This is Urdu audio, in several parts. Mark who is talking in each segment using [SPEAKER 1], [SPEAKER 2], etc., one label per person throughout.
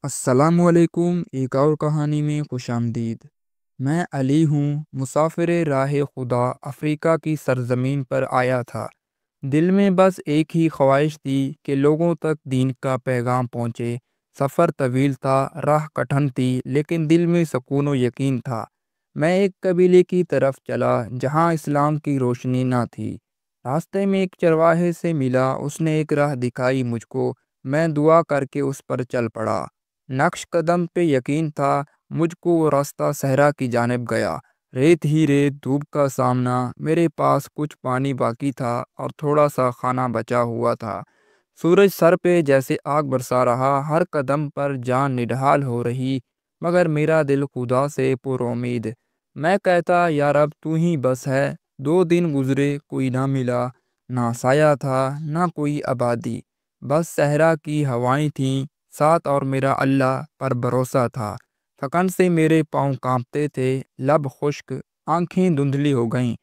[SPEAKER 1] السلام علیکم، ایک اور کہانی میں خوش آمدید۔ میں علی ہوں، مسافر راہ خدا افریقہ کی سرزمین پر آیا تھا۔ دل میں بس ایک ہی خواہش تھی کہ لوگوں تک دین کا پیغام پہنچے۔ سفر طویل تھا، راہ کٹھن تھی، لیکن دل میں سکون و یقین تھا۔ میں ایک قبیلے کی طرف چلا جہاں اسلام کی روشنی نہ تھی۔ راستے میں ایک چرواہے سے ملا، اس نے ایک راہ دکھائی مجھ کو۔ میں دعا کر کے اس پر چل پڑا۔ نقش قدم پہ یقین تھا، مجھ کو وہ راستہ صحرا کی جانب گیا۔ ریت ہی ریت، دھوپ کا سامنا، میرے پاس کچھ پانی باقی تھا اور تھوڑا سا کھانا بچا ہوا تھا۔ سورج سر پہ جیسے آگ برسا رہا، ہر قدم پر جان نڈھال ہو رہی، مگر میرا دل خدا سے پر امید۔ میں کہتا، یا رب تو ہی بس ہے۔ 2 دن گزرے، کوئی نہ ملا، نہ سایہ تھا نہ کوئی آبادی، بس صحرا کی ہوائیں تھیں ساتھ اور میرا اللہ پر بھروسہ تھا۔ تھکن سے میرے پاؤں کانپتے تھے، لب خشک، آنکھیں دھندلی ہو گئیں۔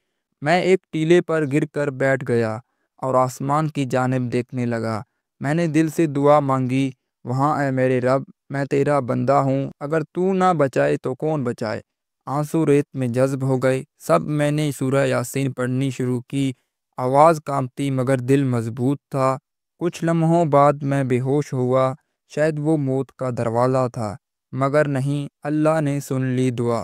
[SPEAKER 1] میں ایک ٹیلے پر گر کر بیٹھ گیا اور آسمان کی جانب دیکھنے لگا۔ میں نے دل سے دعا مانگی، وہاں اے میرے رب، میں تیرا بندہ ہوں، اگر تو نہ بچائے تو کون بچائے۔ آنسو ریت میں جذب ہو گئے۔ سب میں نے سورہ یاسین پڑھنی شروع کی، آواز کانپتی مگر دل مضبوط تھا۔ کچھ لمحوں بعد میں بے ہوش ہوا۔ شاید وہ موت کا دروازہ تھا، مگر نہیں، اللہ نے سن لی دعا۔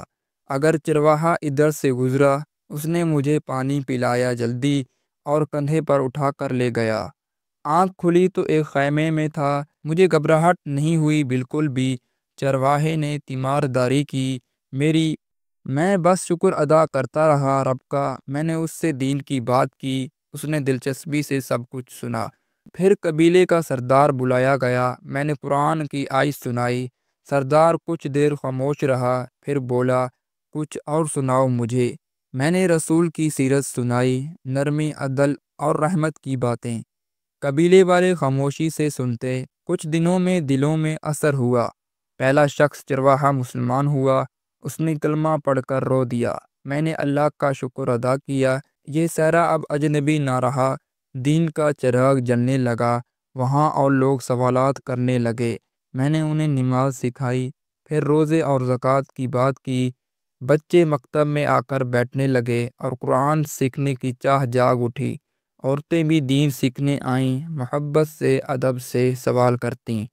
[SPEAKER 1] اگر چرواہا ادھر سے گزرا، اس نے مجھے پانی پلایا جلدی اور کندھے پر اٹھا کر لے گیا۔ آنکھ کھلی تو ایک خیمے میں تھا۔ مجھے گھبراہٹ نہیں ہوئی بالکل بھی۔ چرواہے نے تیمارداری کی میری، میں بس شکر ادا کرتا رہا رب کا۔ میں نے اس سے دین کی بات کی، اس نے دلچسپی سے سب کچھ سنا۔ پھر قبیلے کا سردار بلایا گیا، میں نے قرآن کی آیت سنائی۔ سردار کچھ دیر خاموش رہا، پھر بولا، کچھ اور سناؤ مجھے۔ میں نے رسول کی سیرت سنائی، نرمی، عدل اور رحمت کی باتیں۔ قبیلے والے خاموشی سے سنتے۔ کچھ دنوں میں دلوں میں اثر ہوا۔ پہلا شخص چرواہا مسلمان ہوا، اس نے کلمہ پڑھ کر رو دیا۔ میں نے اللہ کا شکر ادا کیا، یہ صحرا اب اجنبی نہ رہا۔ دین کا چراغ جلنے لگا وہاں اور لوگ سوالات کرنے لگے۔ میں نے انہیں نماز سکھائی، پھر روزے اور زکوٰۃ کی بات کی۔ بچے مکتب میں آ کر بیٹھنے لگے اور قرآن سیکھنے کی چاہ جاگ اٹھی۔ عورتیں بھی دین سیکھنے آئیں، محبت سے، ادب سے سوال کرتیں۔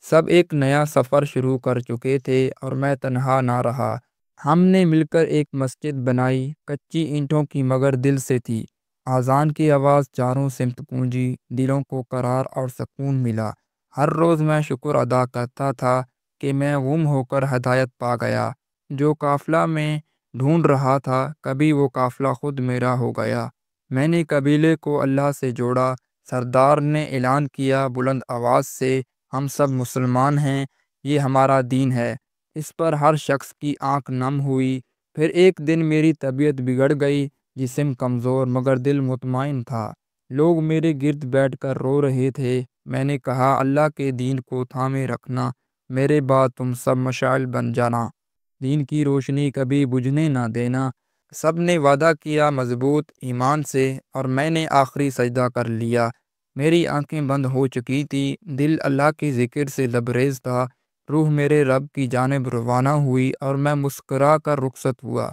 [SPEAKER 1] سب ایک نیا سفر شروع کر چکے تھے اور میں تنہا نہ رہا۔ ہم نے مل کر ایک مسجد بنائی، کچی اینٹوں کی مگر دل سے تھی۔ اذان کی آواز چاروں سمت گونجی، دلوں کو قرار اور سکون ملا۔ ہر روز میں شکر ادا کرتا تھا کہ میں گم ہو کر ہدایت پا گیا۔ جو قافلہ میں ڈھونڈ رہا تھا، کبھی وہ قافلہ خود میرا ہو گیا۔ میں نے قبیلے کو اللہ سے جوڑا۔ سردار نے اعلان کیا بلند آواز سے، ہم سب مسلمان ہیں، یہ ہمارا دین ہے۔ اس پر ہر شخص کی آنکھ نم ہوئی۔ پھر ایک دن میری طبیعت بگڑ گئی، جسم کمزور مگر دل مطمئن تھا۔ لوگ میرے گرد بیٹھ کر رو رہے تھے۔ میں نے کہا، اللہ کے دین کو تھامے رکھنا، میرے بعد تم سب مشعل بن جانا، دین کی روشنی کبھی بجھنے نہ دینا۔ سب نے وعدہ کیا مضبوط ایمان سے، اور میں نے آخری سجدہ کر لیا۔ میری آنکھیں بند ہو چکی تھی، دل اللہ کے ذکر سے لبریز تھا۔ روح میرے رب کی جانب روانہ ہوئی اور میں مسکرا کر رخصت ہوا۔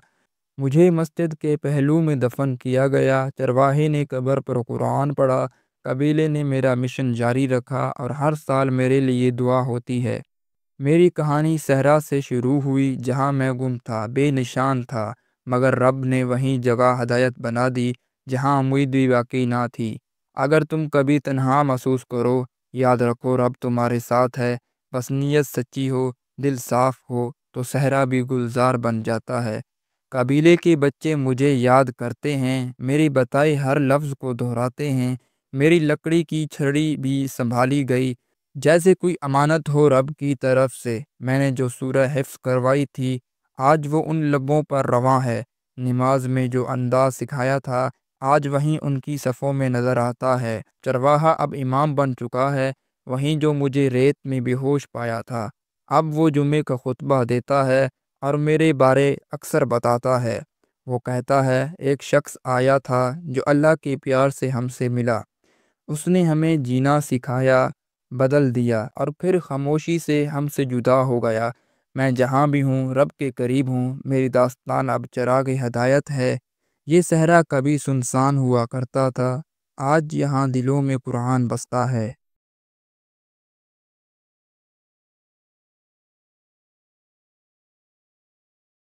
[SPEAKER 1] مجھے مسجد کے پہلو میں دفن کیا گیا۔ چرواہے نے قبر پر قرآن پڑھا، قبیلے نے میرا مشن جاری رکھا، اور ہر سال میرے لیے دعا ہوتی ہے۔ میری کہانی صحرا سے شروع ہوئی، جہاں میں گم تھا، بے نشان تھا، مگر رب نے وہیں جگہ ہدایت بنا دی جہاں امید بھی باقی نہ تھی۔ اگر تم کبھی تنہا محسوس کرو، یاد رکھو رب تمہارے ساتھ ہے۔ بس نیت سچی ہو، دل صاف ہو، تو صحرا بھی گلزار بن جاتا ہے۔ قبیلے کے بچے مجھے یاد کرتے ہیں، میری بتائی ہر لفظ کو دہراتے ہیں۔ میری لکڑی کی چھڑی بھی سنبھالی گئی، جیسے کوئی امانت ہو رب کی طرف سے۔ میں نے جو سورہ حفظ کروائی تھی، آج وہ ان لبوں پر رواں ہے۔ نماز میں جو انداز سکھایا تھا، آج وہیں ان کی صفوں میں نظر آتا ہے۔ چرواہا اب امام بن چکا ہے، وہیں جو مجھے ریت میں بے ہوش پایا تھا، اب وہ جمعے کا خطبہ دیتا ہے اور میرے بارے اکثر بتاتا ہے۔ وہ کہتا ہے، ایک شخص آیا تھا جو اللہ کے پیار سے ہم سے ملا۔ اس نے ہمیں جینا سکھایا، بدل دیا اور پھر خاموشی سے ہم سے جدا ہو گیا۔ میں جہاں بھی ہوں رب کے قریب ہوں، میری داستان اب چراغ ہدایت ہے۔ یہ صحرا کبھی سنسان ہوا کرتا تھا، آج یہاں دلوں میں قرآن بستا ہے۔